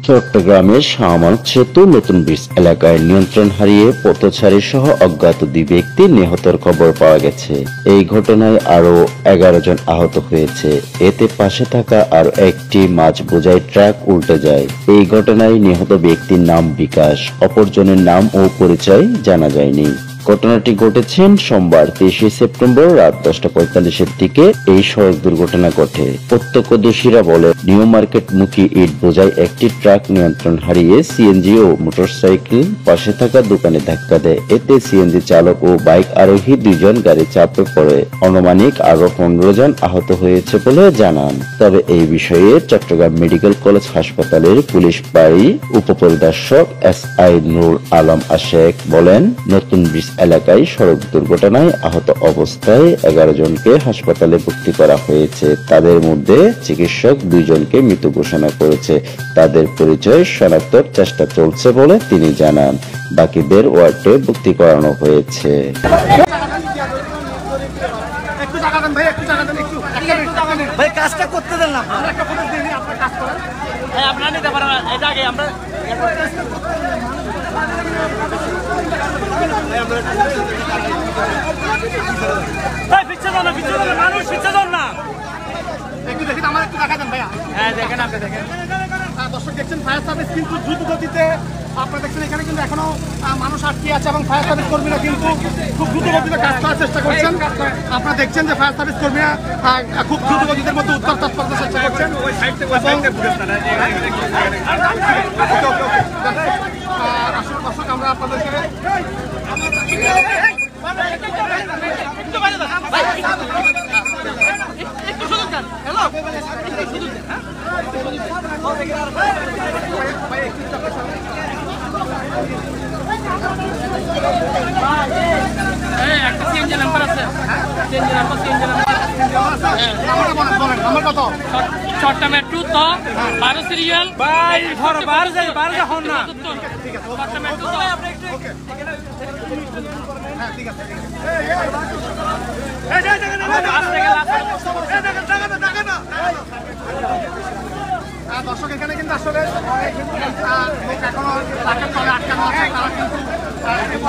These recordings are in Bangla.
চট্টগ্রামের শাহমানত সেতু নতুন ব্রিজ এলাকায় নিয়ন্ত্রণ হারিয়ে পথচারী সহ অজ্ঞাত 2 ব্যক্তি নিহতের খবর পাওয়া গেছে। এই ঘটনায় আরো 11 জন আহত হয়েছে। এতে পাশে থাকা আরো একটি মাছ বোঝাই ট্রাক উল্টে যায়। এই ঘটনায় নিহত ব্যক্তির নাম বিকাশ, অপরজনের নাম ও পরিচয় জানা যায়নি। ঘটনাটি ঘটেছেন সোমবার 23 সেপ্টেম্বর রাত 10:45-এর দিকে এই সড়ক দুর্ঘটনা ঘটে। প্রত্যক্ষদর্শীরা বলে নিউ মার্কেট মুখী ইট বোঝাই একটি ট্রাক নিয়ন্ত্রণ হারিয়ে সিএনজি ও মোটরসাইকেল পাশে থাকা দোকানে ধাক্কা দেয়। এতে সিএনজি চালক ও বাইক আরোহী 2 জন গাড়ি চাপে পড়ে। আনুমানিক আরো 15 জন আহত হয়েছে বলে জানান। তবে এই বিষয়ে চট্টগ্রাম মেডিকেল কলেজ হাসপাতালের পুলিশ বাড়ি উপপরিদর্শক SI নুর আলম আশেক বলেন, নতুন ব্রিজ এলাকায় সড়ক দুর্ঘটনায় আহত অবস্থায় 11 জনকে হাসপাতালে ভর্তি করা হয়েছে। তাদের মধ্যে চিকিৎসক 2 জনকে মৃত ঘোষণা করেছে। তাদের পরিচয় শনাক্তের চেষ্টা চলছে বলে তিনি জানান। বাকিদের ওয়ার্ডে ভর্তি করানো হয়েছে। কাজটা করতে দেন না, আপনারা নিতে পারেন এটা আগে আমরা মানুষ পিছিয়ে যান না, একটু দেখেন আমার একটু দেখা দেন ভাইয়া। হ্যাঁ দেখেন, আপনি দেখেন। দর্শক দেখছেন ফায়ার সার্ভিস কিন্তু দ্রুত গতিতে, আপনারা দেখছেন এখানে কিন্তু এখনো মানুষ আটকে আছে এবং ফায়ার সার্ভিস কর্মীরা কিন্তু খুব দ্রুত গতিতে কাজ করার চেষ্টা করছেন। আপনারা দেখছেন যে ফায়ার সার্ভিস কর্মীরা খুব দ্রুত গতির মধ্যে উদ্ধার কাজ করতে চেষ্টা করছেন। আসলে দর্শক আমরা আপনাদেরকে একটা সিএনজি নাম্বার আছে, সিএনজি নাম্বার চট্টগ্রামের 2 তো 12 সিরিয়াল ভাই ঘর বার যায় হন না। ঠিক আছে, চট্টগ্রামের 2 তো আপনি একটু হ্যাঁ ঠিক আছে। এই জায়গা না দর্শক এখানে কিন্তু আসলে লোক এখনো ট্রাকের তলে আটকানো আছে, তারা কিন্তু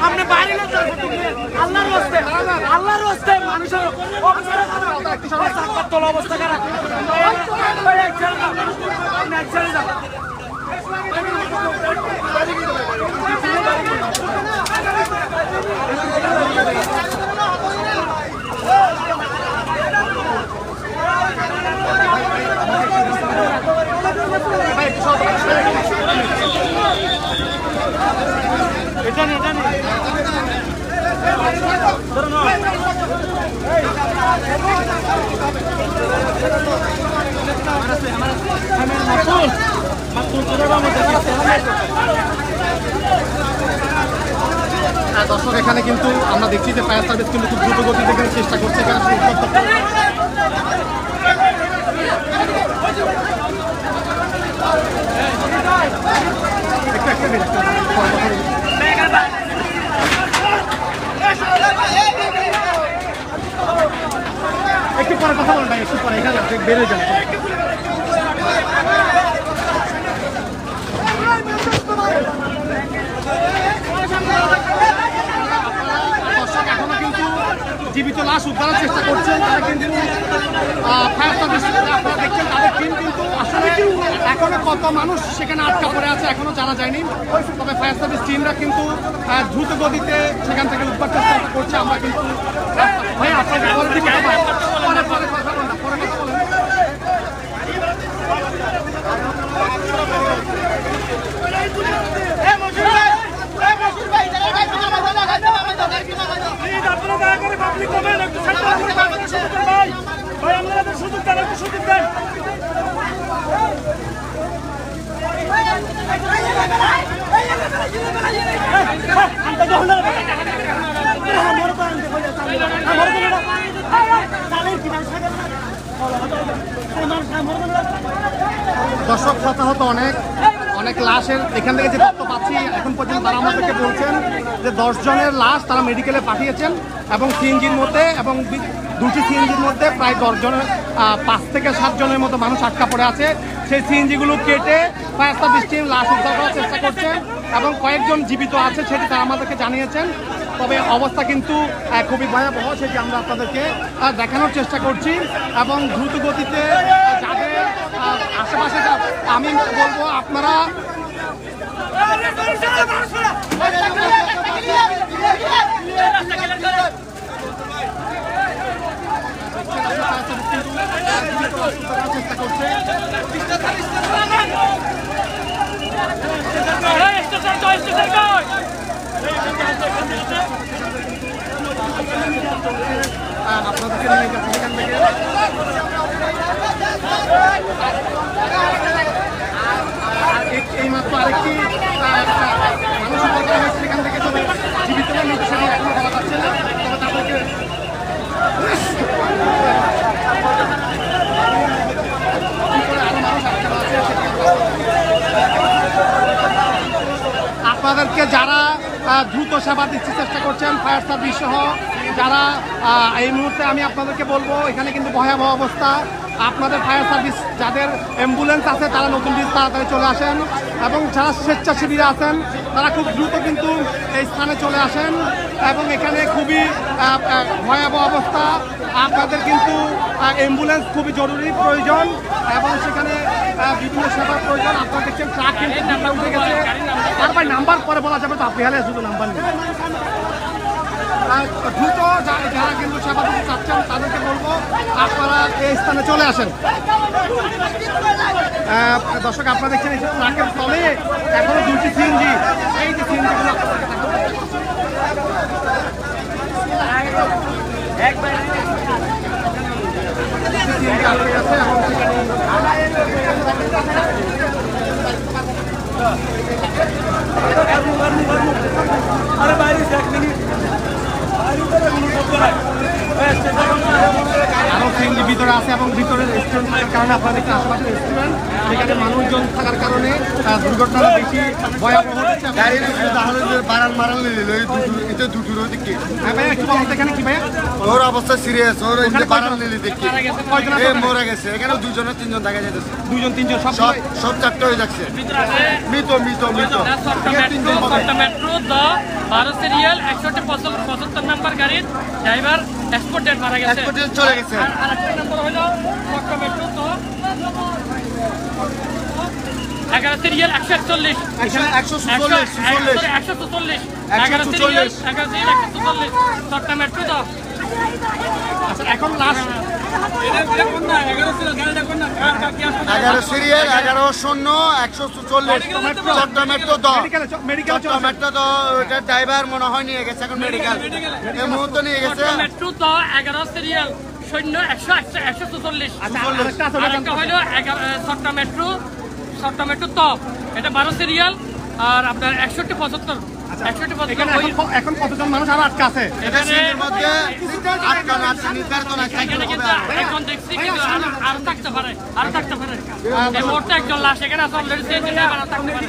আপনি বাইরে আল্লাহর রাস্তে মানুষের অবস্থা খারাপ। দর্শক এখানে কিন্তু আমরা দেখছি যে ফায়ার সার্ভিস কিন্তু খুব দ্রুত গতিতে এখানে চেষ্টা করছে এখানে একটু পরে কথা বলেন ভাই, একটু পরে এখানে বেরোয় যান। জীবিত লাশ উদ্ধারের চেষ্টা করছেন তারা, কিন্তু ফায়ার সার্ভিস আপনারা দেখছেন তাদের টিম কিন্তু আসলে এখনো কত মানুষ সেখানে আটকা পড়ে আছে এখনো জানা যায়নি। তবে ফায়ার সার্ভিস টিমরা কিন্তু দ্রুত গতিতে সেখান থেকে উদ্ধার চেষ্টা করছে। আমরা কিন্তু ভাই আপনাকে আমরা হতাহত অনেক অনেক লাশের এখান থেকে যে তথ্য পাচ্ছি এখন পর্যন্ত তারা আমাদেরকে বলছেন যে 10 জনের লাশ তারা মেডিকেলে পাঠিয়েছেন এবং সিএনজির মধ্যে এবং দুটি সিএনজির মধ্যে প্রায় 10 জনের 5 থেকে 7 জনের মতো মানুষ আটকা পড়ে আছে। সেই সিএনজিগুলো কেটে ফায়ার সার্ভিস টিম লাশ উদ্ধার করার চেষ্টা করছে এবং কয়েকজন জীবিত আছে সেটি তারা আমাদেরকে জানিয়েছেন। তবে অবস্থা কিন্তু খুবই ভয়াবহ, সেটি আমরা আপনাদেরকে দেখানোর চেষ্টা করছি এবং দ্রুত গতিতে যাদের আশেপাশে আমি বলবো আপনারা চেষ্টা করছে। আপনাদেরকে নিয়ে গেছে এখান থেকে এইমাত্র আরেকটি মানুষ উদ্ধার করা হয়েছে এখান থেকে। তবে জীবিত না মৃত্যু সেটি এখনো বলা যাচ্ছে না। তবে তাদেরকে আপনাদেরকে যারা দ্রুত সেবা দিচ্ছে চেষ্টা করছেন ফায়ার সার্ভিস সহ যারা এই মুহূর্তে আমি আপনাদেরকে বলবো এখানে কিন্তু ভয়াবহ অবস্থা। আপনাদের ফায়ার সার্ভিস যাদের অ্যাম্বুলেন্স আছে তারা নতুন ব্রিজ তাড়াতাড়ি চলে আসেন এবং যারা স্বেচ্ছাসেবীরা আছেন তারা খুব দ্রুত কিন্তু এই স্থানে চলে আসেন এবং এখানে খুবই ভয়াবহ অবস্থা। আপনাদের কিন্তু অ্যাম্বুলেন্স খুবই জরুরি প্রয়োজন এবং সেখানে বিভিন্ন সেবার প্রয়োজন। আপনারা দেখছেন ট্রাক কিন্তু নাম্বার উঠে গেছে, আর ভাই নাম্বার পরে বলা যাবে তো, আপনি হালে শুধু নাম্বার নেই। দ্রুত যারা কিন্তু সেবা দিতে চাচ্ছেন তাদেরকে বলবো আপনারা এই স্থানে চলে আসেন। দর্শক আপনারা দেখছেন এই ট্রাকের তলে এখনো দুটি সিএনজি, এই যে সিএনজিগুলো अरे बारिश एक मिनट আরো সিএনজি ভিতরে আছে এবং ভিতরে রেস্টুরেন্ট থাকার কারণে আপনারা দেখছেন আশেপাশে রেস্টুরেন্ট, সেখানে মানুষজন থাকার কারণে দুর্ঘটনাটা বেশি ভয়াবহ হচ্ছে। একটু বলতে এখানে কি ভাইয়া ওর অবস্থা সিরিয়াস, ওর বারান লিলি দেখি মরে গেছে। এখানে 2 জন 3 জন দেখা যাচ্ছে, 2 জন 3 জন সব চারটে হয়ে যাচ্ছে মৃত মৃত মৃত। মেট্রো 12 সিরিয়াল 175 নাম্বার গাড়ির ড্রাইভার এক্সপোর্টেড মারা গেছে, চলে গেছে। আর একটা নম্বর হলো মেট্রো 11 সিরিয়াল 141 144 11 সিরিয়াল 144 মেট্রো তো। আচ্ছা এখন last 11 serial 11-0-144 Chittagong metro 10 metro 10 ওটার ড্রাইভার মনে হয় নিয়ে গেছে এখন মেডিকেল, এই মুহূর্তে নিয়ে গেছে। মেট্রো তো 11 সিরিয়াল 144। আচ্ছা আরেকটা হলো চট্টগ্রাম মেট্রো তো এটা 12 সিরিয়াল আর আপনার 61-75 এখন কতজন মানুষ আরো আটকা আছে? এর মধ্যে আটকানো আছে, নির্ধারিত না এখন দেখছি কিন্তু আরো থাকতে পারে এই মুহূর্তে একজন লাশ এখানে আছে অলরেডি সিএনজি ড্রাইভার থাকতে পারে।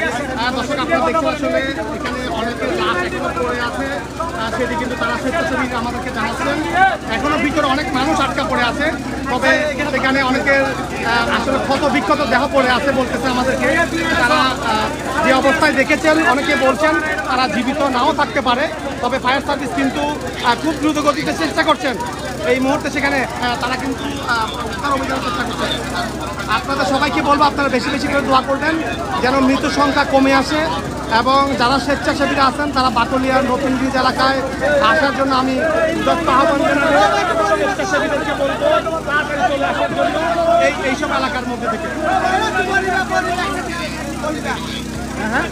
দর্শক আপনারা দেখছেন আসলে এখানে অনেকের লাশ এখনো পড়ে আছে, সেটি কিন্তু তারা স্বেচ্ছাসেবী আমাদেরকে জানাচ্ছেন। এখনো ভিতরে অনেক মানুষ আটকা পড়ে আছে, তবে সেখানে অনেকের আসলে ক্ষত বিক্ষত দেহ পড়ে আছে বলতেছে আমাদেরকে। তারা যে অবস্থায় দেখেছেন অনেকে বলছেন তারা জীবিত নাও থাকতে পারে, তবে ফায়ার সার্ভিস কিন্তু খুব দ্রুত গতিতে চেষ্টা করছেন এই মুহূর্তে সেখানে তারা কিন্তু উদ্ধার অভিযানের চেষ্টা করছেন। আপনাদের সবাইকে বলবো আপনারা বেশি বেশি করে দোয়া করবেন যেন মৃত্যু সংখ্যা কমে আসে এবং যারা স্বেচ্ছাসেবীরা আছেন তারা বাকলিয়ার নতুন ব্রিজ এলাকায় আসার জন্য আমি আহ্বান জানাবো। স্বেচ্ছাসেবীদেরকে বলবো তাড়াতাড়ি চলে আসার জন্য এইসব এলাকার মধ্যে থেকে। হ্যাঁ